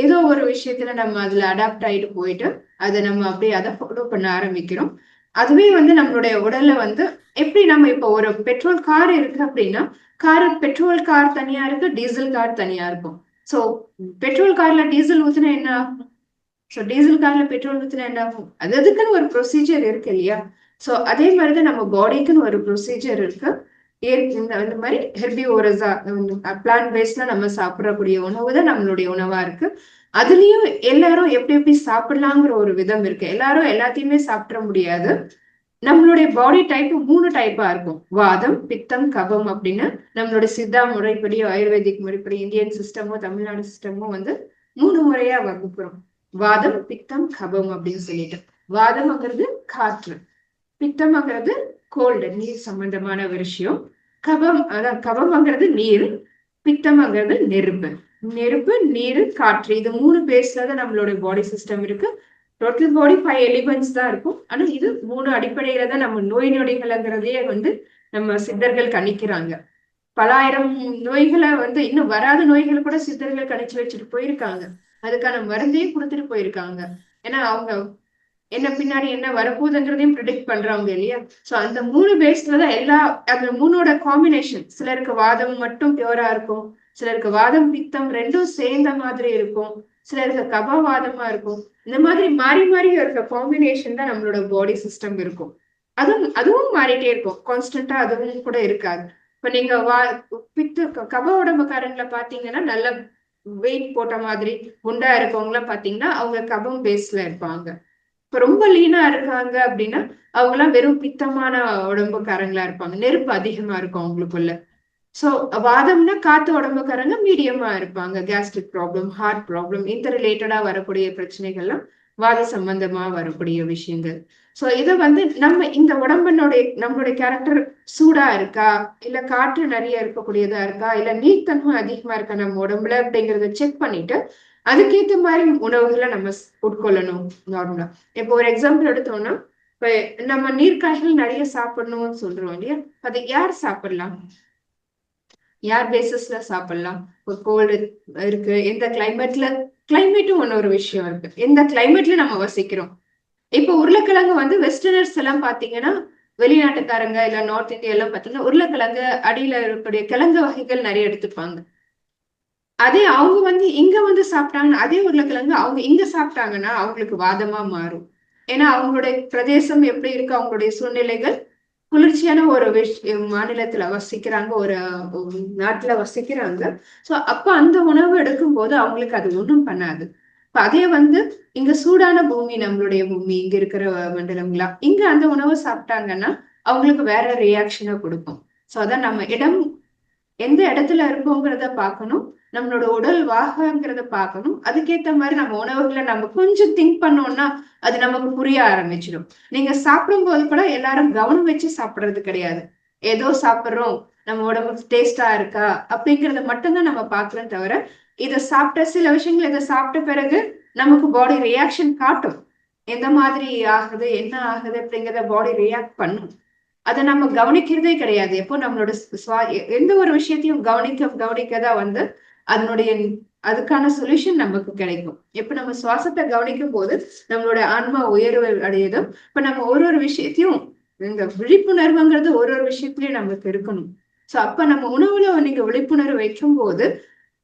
ஏதோ ஒரு விஷயத்துல நம்ம அதுல அடாப்ட் ஆயிட்டு போயிட்டு அதை நம்ம அப்படியே அதை ஃபாலோ பண்ண ஆரம்பிக்கிறோம். அதுவே வந்து நம்மளுடைய உடல்ல வந்து எப்படி நம்ம இப்போ ஒரு பெட்ரோல் கார் இருக்கு அப்படின்னா பெட்ரோல் கார் தனியா இருக்கு, டீசல் கார் தனியா இருக்கும். ஸோ பெட்ரோல் கார்ல டீசல் ஊத்துனா என்ன ஆகும்? ஸோ டீசல் கார்ல பெட்ரோல் ஊத்துனா என்ன ஆகும்? அதுக்குன்னு ஒரு ப்ரொசீஜர் இருக்கு இல்லையா. ஸோ அதே மாதிரிதான் நம்ம பாடிக்குன்னு ஒரு ப்ரொசீஜர் இருக்கு. இந்த மாதிரி ஹெர்பிவோரஸா பிளான்ட் பேஸ்ட்ல நம்ம சாப்பிடக்கூடிய உணவு தான் நம்மளுடைய உணவா இருக்கு. அதுலயும் எல்லாரும் எப்படி எப்படி சாப்பிடலாங்கிற ஒரு விதம் இருக்கு. எல்லாரும் எல்லாத்தையுமே சாப்பிட முடியாது. நம்மளுடைய பாடி டைப் 3 டைப்பா இருக்கும். வாதம், பித்தம், கபம் அப்படின்னு நம்மளுடைய சித்தா முறைப்படி ஆயுர்வேதிக் முறைப்படி இந்தியன் சிஸ்டமோ தமிழ்நாடு சிஸ்டமோ வந்து 3 முறையா வகுப்புறோம். வாதம், பித்தம், கபம் அப்படின்னு சொல்லிட்டு. வாதம்ங்கிறது காற்று, பித்தம்ங்கிறது கோல்டு, நீர் சம்பந்தமான ஒரு விஷயம். கபம், அதான் கபம்ங்கிறது நீர், பித்தம்ங்கிறது நெருப்பு. நெருப்பு, நீரு, காற்று, இது 3 பேஸ்ல தான் நம்மளோட பாடி சிஸ்டம் இருக்கு. டோட்டல் பாடி 5 எலிமெண்ட்ஸ் தான் இருக்கும். ஆனா இது 3 அடிப்படையில தான் நம்ம நோய் நொடிகள்ங்கிறதையே நம்ம சித்தர்கள் கணிக்கிறாங்க. பல ஆயிரம் நோய்களை இன்னும் வராத நோய்களை கூட சித்தர்கள் கணிச்சு வச்சுட்டு போயிருக்காங்க. அதுக்கான மருந்தையும் கொடுத்துட்டு போயிருக்காங்க. ஏன்னா அவங்க என்ன பின்னாடி என்ன வரப்போகுதுங்கிறதையும் ப்ரிடிக்ட் பண்றவங்க இல்லையா? சோ அந்த 3 பேஸ்ல தான் அந்த 3ஓட காம்பினேஷன். சிலருக்கு வாதம் மட்டும் பியூரா இருக்கும், சிலருக்கு வாதம் பித்தம் 2ம் சேர்ந்த மாதிரி இருக்கும், சிலருக்கு கபவாதமா இருக்கும். இந்த மாதிரி மாறி மாறி இருக்க காம்பினேஷன் தான் நம்மளோட பாடி சிஸ்டம் இருக்கும். அதுவும் மாறிட்டே இருக்கும், கான்ஸ்டன்டா அதுவும் கூட இருக்காது. இப்ப நீங்க கப உடம்புக்காரங்களை பாத்தீங்கன்னா நல்ல வெயிட் போட்ட மாதிரி குண்டா இருக்கவங்கள பாத்தீங்கன்னா அவங்க கபம் பேஸ்ல இருப்பாங்க. இப்ப ரொம்ப லீனா இருக்காங்க அப்படின்னா அவங்க எல்லாம் வெறும் பித்தமான உடம்புக்காரங்களா இருப்பாங்க, நெருப்பு அதிகமா இருக்கும் அவங்களுக்குள்ள. சோ வாதம்னா காத்து உடம்புக்காரங்க மீடியமா இருப்பாங்க, கேஸ்ட்ரிக் ப்ராப்ளம், ஹார்ட் ப்ராப்ளம், இந்த ரிலேட்டடா வரக்கூடிய பிரச்சனைகள்லாம் வாத சம்பந்தமா வரக்கூடிய விஷயங்கள். சோ இத நம்ம இந்த நம்மளுடைய கேரக்டர் சூடா இருக்கா, இல்ல காற்று நிறைய இருக்கக்கூடியதா இருக்கா, இல்ல நீர்த்தன்மை அதிகமா இருக்கா நம்ம உடம்புல அப்படிங்கறத செக் பண்ணிட்டு அதுக்கேத்த மாதிரி உணவுகளை நம்ம உட்கொள்ளணும். நார்மலா இப்போ ஒரு எக்ஸாம்பிள் எடுத்தோம்னா, இப்ப நம்ம நீர்க்காய்கள் நிறைய சாப்பிடணும்னு சொல்றோம் இல்லையா? அது யார் சாப்பிடலாம், யார் பேசிஸ்ல சாப்பிடலாம்? ஒரு கோல்டு இருக்கு, எந்த கிளைமேட்டும் ஒரு விஷயம் இருக்கு, எந்த கிளைமேட்ல நம்ம வசிக்கிறோம். இப்ப உருளைக்கிழங்கு வெஸ்டர்னர்ஸ் எல்லாம் பாத்தீங்கன்னா, வெளிநாட்டுக்காரங்க இல்ல நார்த் இந்தியா எல்லாம் பாத்தீங்கன்னா உருளைக்கிழங்கு அடியில இருக்கக்கூடிய கிழங்கு வகைகள் நிறைய எடுத்துப்பாங்க. அதே அவங்க இங்க சாப்பிட்டாங்கன்னா, அதே உருளைக்கிழங்கு அவங்க இங்க சாப்பிட்டாங்கன்னா அவங்களுக்கு வாதமா மாறும். ஏன்னா அவங்களுடைய பிரதேசம் எப்படி இருக்கு, அவங்களுடைய சூழ்நிலைகள் குளிர்ச்சியான ஒரு மாநிலத்துல வசிக்கிறாங்க, ஒரு நாட்டுல வசிக்கிறாங்க. சோ அப்ப அந்த உணவு எடுக்கும்போது அவங்களுக்கு அது ஒண்ணும் பண்ணாது. இப்ப அதே இங்க சூடான பூமி, நம்மளுடைய பூமி, இங்க இருக்கிற மண்டலங்களா, இங்க அந்த உணவு சாப்பிட்டாங்கன்னா அவங்களுக்கு வேற ரியாக்ஷனை கொடுக்கும். சோ அதான் நம்ம எந்த இடத்துல இருக்கோங்கிறத பார்க்கணும், நம்மளோட உடல் வாகங்கிறத பார்க்கணும். அதுக்கேத்த மாதிரி நம்ம உணவுகளை நம்ம கொஞ்சம் திங்க் பண்ணோம்னா அது நமக்கு புரிய ஆரம்பிச்சிடும். நீங்க சாப்பிடும் போது கூட எல்லாரும் கவனம் வச்சு சாப்பிடுறது கிடையாது. ஏதோ சாப்பிடுறோம், நம்ம உடம்புக்கு டேஸ்டா இருக்கா அப்படிங்கறத மட்டும்தான் நம்ம பாக்குறோம் தவிர, சில விஷயங்கள் இதை சாப்பிட்ட பிறகு நமக்கு பாடி ரியாக்ஷன் காட்டும். எந்த மாதிரி ஆகுது, என்ன ஆகுது அப்படிங்கிறத பாடி ரியாக்ட் பண்ணும். அதை நம்ம கவனிக்கிறதே கிடையாது. எப்போ நம்மளோட எந்த ஒரு விஷயத்தையும் கவனிக்கதான் அதனுடைய அதுக்கான சொல்யூஷன் நமக்கு கிடைக்கும். இப்ப நம்ம சுவாசத்தை கவனிக்கும் போது நம்மளோட ஆன்மா உயர்வு அடையதும். இப்ப நம்ம ஒரு விஷயத்தையும் இந்த விழிப்புணர்வுங்கிறது ஒரு விஷயத்திலயும் நமக்கு இருக்கணும். சோ அப்ப நம்ம உணவுல நீங்க விழிப்புணர்வு வைக்கும் போது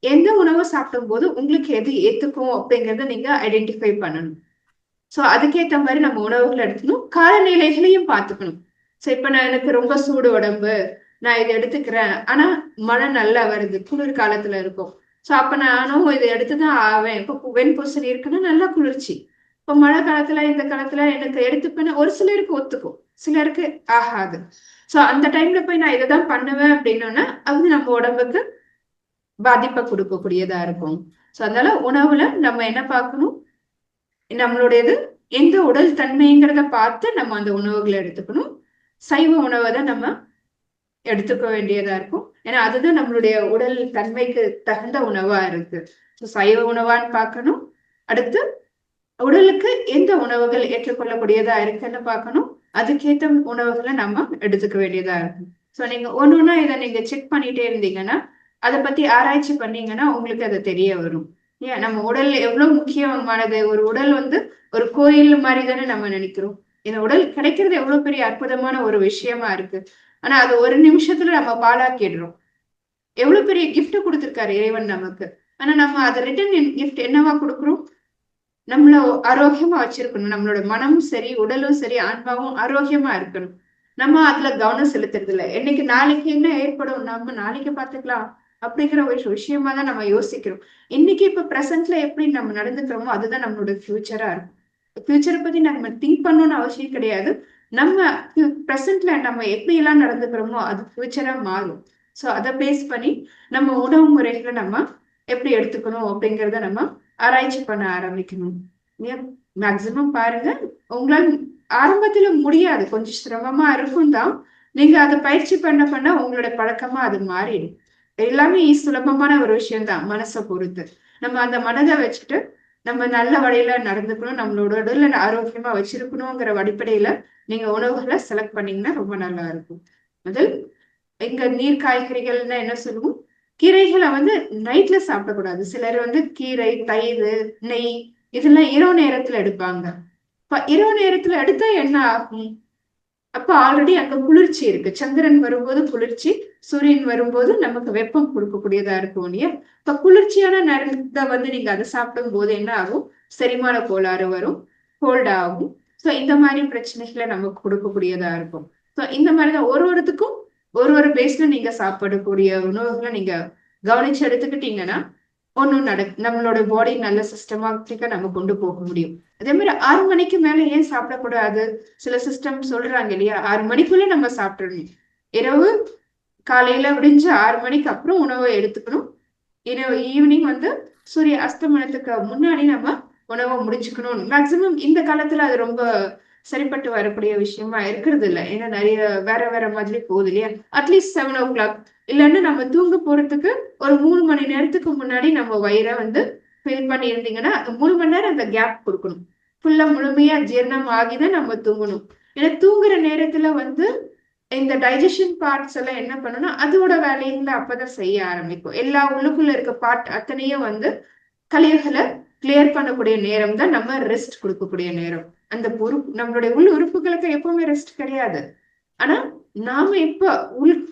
எந்த உணவை சாப்பிடும் போது உங்களுக்கு எது ஏத்துக்கும் அப்படிங்கறத நீங்க ஐடென்டிஃபை பண்ணணும். சோ அதுக்கேத்த மாதிரி நம்ம உணவுகளை எடுத்துக்கணும், காலநிலைகளையும் பார்த்துக்கணும். சோ இப்ப எனக்கு ரொம்ப சூடு உடம்பு, நான் இதை எடுத்துக்கிறேன், ஆனா மழை நல்லா வருது, குளிர் காலத்துல இருக்கும். சோ அப்ப நானும் இதை எடுத்துதான் ஆவேன். இப்ப வெண்பூசணி இருக்குன்னா நல்லா குளிர்ச்சி. இப்ப மழை காலத்துல இந்த காலத்துல எனக்கு எடுத்துப்பேன்னு ஒரு சிலருக்கு ஒத்துக்கும், சிலருக்கு ஆகாது. சோ அந்த டைம்ல போய் நான் இதைதான் பண்ணுவேன் அப்படின்னோன்னா அது நம்ம உடம்புக்கு பாதிப்பை கொடுக்கக்கூடியதா இருக்கும். சோ அதனால உணவுல நம்ம என்ன பார்க்கணும், நம்மளுடையது எந்த உடல் தன்மைங்கிறத பார்த்து நம்ம அந்த உணவுகளை எடுத்துக்கணும். சைவ உணவை தான் நம்ம எடுத்துக்க வேண்டியதா இருக்கும். ஏன்னா அதுதான் நம்மளுடைய உடல் தன்மைக்கு தகுந்த உணவா இருக்கு. சைவ உணவான்னு பார்க்கணும். அடுத்து உடலுக்கு எந்த உணவுகள் ஏற்றுக்கொள்ளக்கூடியதா இருக்குன்னு பார்க்கணும். அதுக்கேற்ற உணவுகளை நம்ம எடுத்துக்க வேண்டியதா இருக்கும். சோ நீங்க ஒன்னொன்னா இதை நீங்க செக் பண்ணிட்டே இருந்தீங்கன்னா, அதை பத்தி ஆராய்ச்சி பண்ணீங்கன்னா உங்களுக்கு அது தெரிய வரும். ஏன் நம்ம உடல் எவ்வளவு முக்கியமானது. ஒரு உடல் ஒரு கோயில் மாதிரி தானே நம்ம நினைக்கிறோம். இந்த உடல் கிடைக்கிறது எவ்வளவு பெரிய அற்புதமான ஒரு விஷயமா இருக்கு. ஆனா அது ஒரு நிமிஷத்துல நம்ம பாழாக்கிடுறோம். எவ்வளவு பெரிய கிஃப்ட் கொடுத்திருக்காரு இறைவன் நமக்கு. ஆனா நம்ம அதை ரிட்டர்ன் கிஃப்ட் என்னவா கொடுக்குறோம், நம்மள ஆரோக்கியமா வச்சிருக்கணும். நம்மளோட மனமும் சரி, உடலும் சரி, ஆன்மாவும் ஆரோக்கியமா இருக்கணும். நம்ம அதுல கவனம் செலுத்துறது இல்லை. என்னைக்கு நாளைக்கு என்ன ஏற்படும், நம்ம நாளைக்கு பாத்துக்கலாம் அப்படிங்கிற ஒரு விஷயமா தான் நம்ம யோசிக்கிறோம். இன்னைக்கு இப்ப பிரசன்ட்ல எப்படி நம்ம நடந்துக்கிறோமோ அதுதான் நம்மளோட ஃபியூச்சரா இருக்கும். ஃபியூச்சரை பத்தி நம்ம திங்க் பண்ணணும்னு அவசியம் கிடையாது. நம்ம பிரசன்ட்ல நம்ம எப்படி எல்லாம் நடந்துக்கிறோமோ அது ஃபியூச்சரா மாறும். சோ அதை பேஸ் பண்ணி நம்ம உணவு முறைகளை நம்ம எப்படி எடுத்துக்கணும் அப்படிங்கறத நம்ம ஆராய்ச்சி பண்ண ஆரம்பிக்கணும். மேக்சிமம் பாருங்க. உங்களால ஆரம்பத்துல முடியாது, கொஞ்சம் சிரமமா இருக்கும் தான். நீங்க அதை பயிற்சி பண்ண பண்ண உங்களோட பழக்கமா அது மாறிடும். எல்லாமே சுலபமான ஒரு விஷயம் தான், மனசை பொறுத்து. நம்ம அந்த மனதை வச்சுட்டு நம்ம நல்ல வழியில நடந்துக்கணும், நம்மளோட உடல்ல ஆரோக்கியமா வச்சிருக்கணுங்கிற அடிப்படையில நீங்க உணவுகளை செலக்ட் பண்ணீங்கன்னா ரொம்ப நல்லா இருக்கும். முதல் எங்க நீர் காய்கறிகள்னா என்ன சொல்லுவோம், கீரைகளை வந்து நைட்ல சாப்பிடக்கூடாது. சிலர் வந்து கீரை, தயிர், நெய் இதெல்லாம் இரவு நேரத்துல எடுப்பாங்க. இரவு நேரத்துல எடுத்தா என்ன ஆகும்? அப்ப ஆல்ரெடி அங்க குளிர்ச்சி இருக்கு. சந்திரன் வரும்போது குளிர்ச்சி, சூரியன் வரும்போது நமக்கு வெப்பம் கொடுக்கக்கூடியதா இருக்கும் இல்லையா? இப்ப குளிர்ச்சியான நேரத்தை வந்து நீங்க அதை சாப்பிடும் போது என்ன ஆகும்? செரிமான கோளாறு வரும், கோல்ட் ஆகும். சோ இந்த மாதிரி பிரச்சனைகளை நமக்கு கொடுக்கக்கூடியதா இருக்கும். சோ இந்த மாதிரிதான் ஒருவருக்கும் ஒரு பேஸ்ல நீங்க சாப்பிடக்கூடிய உணவுகளை நீங்க கவனிச்சு எடுத்துக்கிட்டீங்கன்னா ஒன்னும் நம்மளோட பாடி நல்ல சிஸ்டமாட்டிக்கா நம்ம கொண்டு போக முடியும். அதே மாதிரி 6 மணிக்கு மேல ஏன் சாப்பிடக்கூடாது? சில சிஸ்டம் சொல்றாங்க இல்லையா, 6 மணிக்குள்ள நம்ம சாப்பிடணும். இரவு காலையில விடிஞ்சு 6 மணிக்கு அப்புறம் உணவை எடுத்துக்கணும். இரவு ஈவினிங் வந்து சூரிய அஸ்தமனத்துக்கு முன்னாடி நம்ம உணவை முடிச்சுக்கணும். மேக்சிமம் இந்த காலத்துல அது ரொம்ப சரிப்பட்டு வரக்கூடிய விஷயமா இருக்கிறது இல்லை. ஏன்னா நிறைய வேற வேற மாதிரி போகுது இல்லையா? அட்லீஸ்ட் 7 o'clock இல்லைன்னா நம்ம தூங்க போறதுக்கு ஒரு 3 மணி நேரத்துக்கு முன்னாடி நம்ம வயிறை வந்து ஃபில் பண்ணி இருந்தீங்கன்னா 3 மணி நேரம் அந்த கேப் கொடுக்கணும். ஃபுல்லா முழுமையா ஜீரணம் ஆகிதான் நம்ம தூங்கணும். ஏன்னா தூங்குற நேரத்துல வந்து இந்த டைஜஷன் பார்ட்ஸ் எல்லாம் என்ன பண்ணணும்னா அதோட வேலைகளை அப்பதான் செய்ய ஆரம்பிக்கும். எல்லா உள்ளுக்குள்ள இருக்க பார்ட் அத்தனையும் வந்து கழிவுகளை கிளியர் பண்ணக்கூடிய நேரம் தான் நம்ம ரெஸ்ட் கொடுக்கக்கூடிய நேரம். அந்த நம்மளுடைய உள் உறுப்புகளுக்கு எப்பவுமே ரெஸ்ட் கிடையாது. ஆனா நாம இப்ப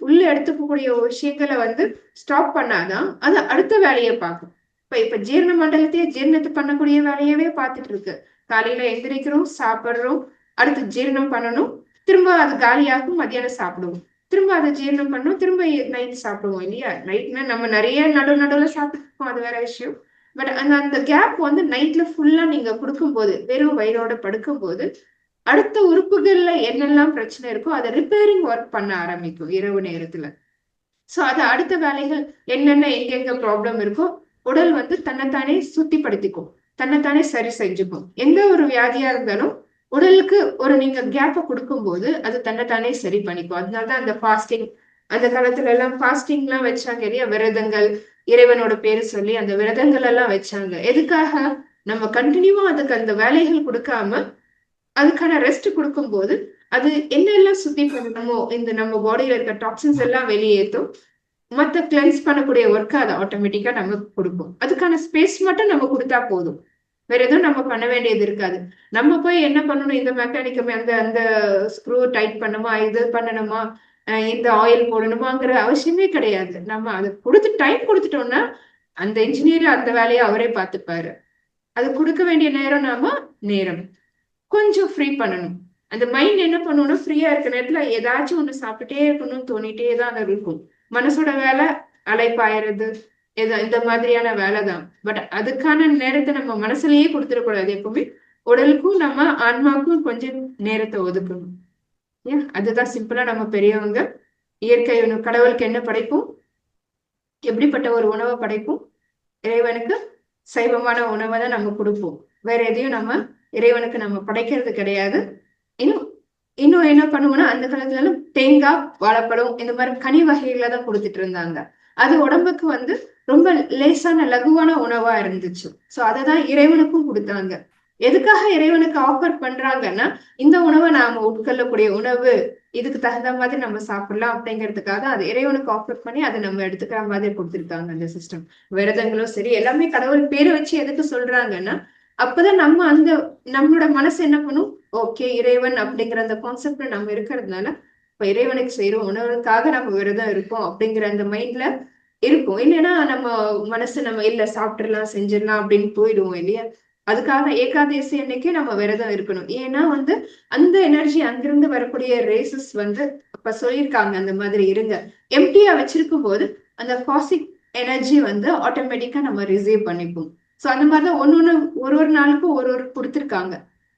உள்ள எடுத்துக்கக்கூடிய விஷயங்களை வந்து ஸ்டாப் பண்ணாதான் அது அடுத்த வேலையை பார்க்கும். இப்ப ஜீரண மண்டலத்தையே ஜீரணத்தை பண்ணக்கூடிய வேலையவே பார்த்துட்டு இருக்கு. காலையில எந்திரிக்கிறோம், சாப்பிடுறோம், அடுத்து ஜீரணம் பண்ணணும், திரும்ப அது காலியாகும், மத்தியானம் சாப்பிடுவோம், திரும்ப அதை ஜீரணம் பண்ணணும், திரும்ப நைட் சாப்பிடுவோம் இல்லையா? நைட்னா நம்ம நிறைய நடுவுல சாப்பிட்டுருக்கோம், அது வேற விஷயம். பட் அந்த கேப் வந்து நைட்ல ஃபுல்லா நீங்க கொடுக்கும்போது, வெறும் வயிறோட படுக்கும்போது அடுத்த உறுப்புகள்ல என்னெல்லாம் பிரச்சனை இருக்கோ அதை ரிப்பேரிங் ஒர்க் பண்ண ஆரம்பிக்கும் இரவு நேரத்துல. சோ அது அடுத்த வேலைகள் என்னென்ன எங்கெங்க ப்ராப்ளம் இருக்கோ உடல் வந்து தன்னைத்தானே சுத்திப்படுத்திக்கும், தன்னைத்தானே சரி செஞ்சுக்கும். எந்த ஒரு வியாதியா இருந்தாலும் உடலுக்கு ஒரு நீங்க கேப்பை கொடுக்கும் போது அது தன்னைத்தானே சரி பண்ணிக்கும். அதனாலதான் அந்த ஃபாஸ்டிங், அந்த காலத்துல எல்லாம் ஃபாஸ்டிங் எல்லாம் வச்சாங்க இல்லையா? விரதங்கள், இறைவனோட பேரு சொல்லி அந்த விரதங்கள் எல்லாம் வச்சாங்க. எதுக்காக? நம்ம கண்டினியூவா அதுக்கு அந்த வேலைகள் கொடுக்காம அதுக்கான ரெஸ்ட் கொடுக்கும்போது அது என்னெல்லாம் சுத்தி பண்ணணுமோ இந்த நம்ம பாடியில இருக்க டாக்ஸின்ஸ் எல்லாம் வெளியேற்றும். மத்த கிளென்ஸ் பண்ணக்கூடிய ஒர்க்கை அதை ஆட்டோமேட்டிக்கா நமக்கு கொடுக்கும். அதுக்கான ஸ்பேஸ் மட்டும் நம்ம கொடுத்தா போதும், வேற எதுவும் நம்ம பண்ண வேண்டியது இருக்காது. நம்ம போய் என்ன பண்ணணும், இந்த மெக்கானிக்கு அந்த அந்த ஸ்க்ரூ டைட் பண்ணுமா, இது பண்ணணுமா, இந்த ஆயில் போடணுமாங்கிற அவசியமே கிடையாது. நம்ம அதை டைம் கொடுத்துட்டோம்னா அந்த இன்ஜினியர் அந்த வேலையை அவரே பார்த்துப்பாரு. அது கொடுக்க வேண்டிய நேரம் கொஞ்சம் ஃப்ரீ பண்ணணும். அந்த மைண்ட் என்ன பண்ணணும்னா ஃப்ரீயா இருக்க நேரத்துல ஏதாச்சும் ஒண்ணு சாப்பிட்டுட்டே இருக்கணும்னு தோணிட்டே தான் இருக்கும். மனசோட வேலை அலைப்பாயறது, இந்த மாதிரியான வேலை தான். பட் அதுக்கான நேரத்தை நம்ம மனசுலயே கொடுத்துடக்கூடாது. எப்பவுமே உடலுக்கும் நம்ம ஆன்மாவுக்கும் கொஞ்சம் நேரத்தை ஒதுக்கணும். ஏன் அதுதான் சிம்பிளா நம்ம பெரியவங்க இயற்கை உணவு, கடவுளுக்கு என்ன படைப்போம், எப்படிப்பட்ட ஒரு உணவை படைப்போம், இறைவனுக்கு சைவமான உணவை தான் நம்ம கொடுப்போம். வேற எதையும் நம்ம இறைவனுக்கு நம்ம படைக்கிறது கிடையாது. இன்னும் என்ன பண்ணுவோம்னா அந்த காலத்துல எல்லாம் தேங்காய், வாழைப்பழம் இந்த மாதிரி கனி வகைகளை தான் கொடுத்துட்டு இருந்தாங்க. அது உடம்புக்கு வந்து ரொம்ப லேசான லகுவான உணவா இருந்துச்சு. சோ அததான் இறைவனுக்கும் கொடுத்தாங்க. எதுக்காக இறைவனுக்கு ஆஃபர் பண்றாங்கன்னா இந்த உணவை நாம உட்கொள்ளக்கூடிய உணவு, இதுக்கு தகுந்த மாதிரி நம்ம சாப்பிடலாம் அப்படிங்கிறதுக்காக அது இறைவனுக்கு ஆஃபர் பண்ணி அதை நம்ம எடுத்துக்கிற மாதிரி கொடுத்துருக்காங்க அந்த சிஸ்டம். விரதங்களும் சரி எல்லாமே கடவுள் பேரை வச்சு எதுக்கு சொல்றாங்கன்னா அப்பதான் நம்ம நம்மளோட மனசு என்ன பண்ணும், ஓகே இறைவன் அப்படிங்கிற அந்த கான்செப்ட்ல நம்ம இருக்கிறதுனால இப்ப இறைவனுக்கு செய்யறோம், உணவுக்காக நம்ம விரதம் இருக்கோம் அப்படிங்கிற அந்த மைண்ட்ல இருக்கும். இல்லைன்னா நம்ம மனசு நம்ம இல்ல சாப்பிட்டுலாம் செஞ்சிடலாம் அப்படின்னு போயிடுவோம் இல்லையா? அதுக்காக ஏகாதசி அன்னைக்கு நம்ம விரதம் இருக்கணும். ஏன்னா வந்து அந்த எனர்ஜி அங்கிருந்து வரக்கூடிய ரேசஸ் வந்து அப்ப சொல்லியிருக்காங்க அந்த மாதிரி இருங்க. எம்டியா வச்சிருக்கும் போது அந்த காசிக் எனர்ஜி வந்து ஆட்டோமேட்டிக்கா நம்ம ரிசீவ் பண்ணிப்போம். சோ அந்த மாதிரிதான் ஒரு நாளுக்கும் ஒரு கொடுத்துருக்காங்க.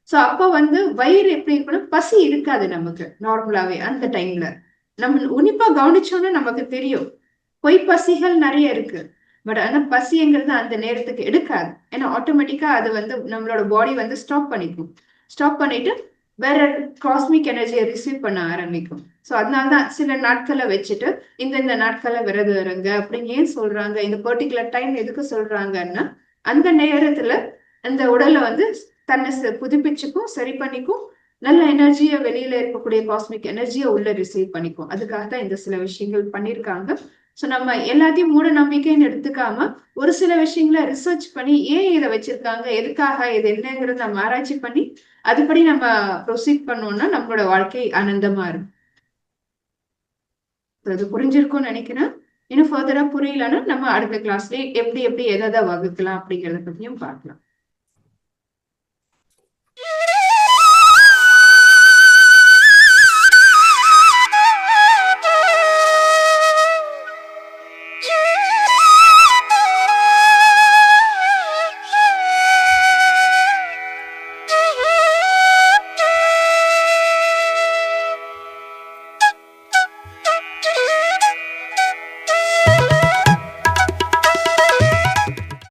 சோ அப்ப வந்து வயிறு எப்படி இருக்கணும், பசி இருக்காது நமக்கு நார்மலாவே. அந்த டைம்ல நம்ம உன்னிப்பா கவனிச்சோம்னா நமக்கு தெரியும் பொய் பசிகள் நிறைய இருக்கு. பட் ஆனா பசிங்கிறது அந்த நேரத்துக்கு எடுக்காது. ஏன்னா ஆட்டோமேட்டிக்கா அது வந்து நம்மளோட பாடி வந்து ஸ்டாப் பண்ணிக்கும். ஸ்டாப் பண்ணிட்டு வேற காஸ்மிக் எனர்ஜியை ரிசீவ் பண்ண ஆரம்பிக்கும். ஸோ அதனாலதான் சில நாட்களை வச்சுட்டு இந்த நாட்களை விரதம் இருங்க அப்படின்னு ஏன் சொல்றாங்க, இந்த பர்டிகுலர் டைம் எதுக்கு சொல்றாங்கன்னா, அந்த நேரத்துல அந்த உடலை வந்து தன்னை புதுப்பிச்சுக்கும், சரி பண்ணிக்கும், நல்ல எனர்ஜியை வெளியில இருக்கக்கூடிய காஸ்மிக் எனர்ஜியை உள்ள ரிசீவ் பண்ணிக்கும். அதுக்காக தான் இந்த சில விஷயங்கள் பண்ணியிருக்காங்க. ஸோ நம்ம எல்லாத்தையும் மூட நம்பிக்கைன்னு எடுத்துக்காம ஒரு சில விஷயங்களை ரிசர்ச் பண்ணி ஏன் இதை வச்சிருக்காங்க, எதுக்காக, இது என்னங்கிறத நம்ம ஆராய்ச்சி பண்ணி அதுபடி நம்ம ப்ரொசீட் பண்ணோம்னா நம்மளோட வாழ்க்கை ஆனந்தமா இருக்கும். அது புரிஞ்சிருக்கும்னு நினைக்கிறேன். இன்னும் ஃபர்தரா புரியலன்னா நம்ம அடுத்த கிளாஸ்லயே எப்படி எப்படி எதை வகுக்கலாம் அப்படிங்கறத பத்தியும் பார்க்கலாம்.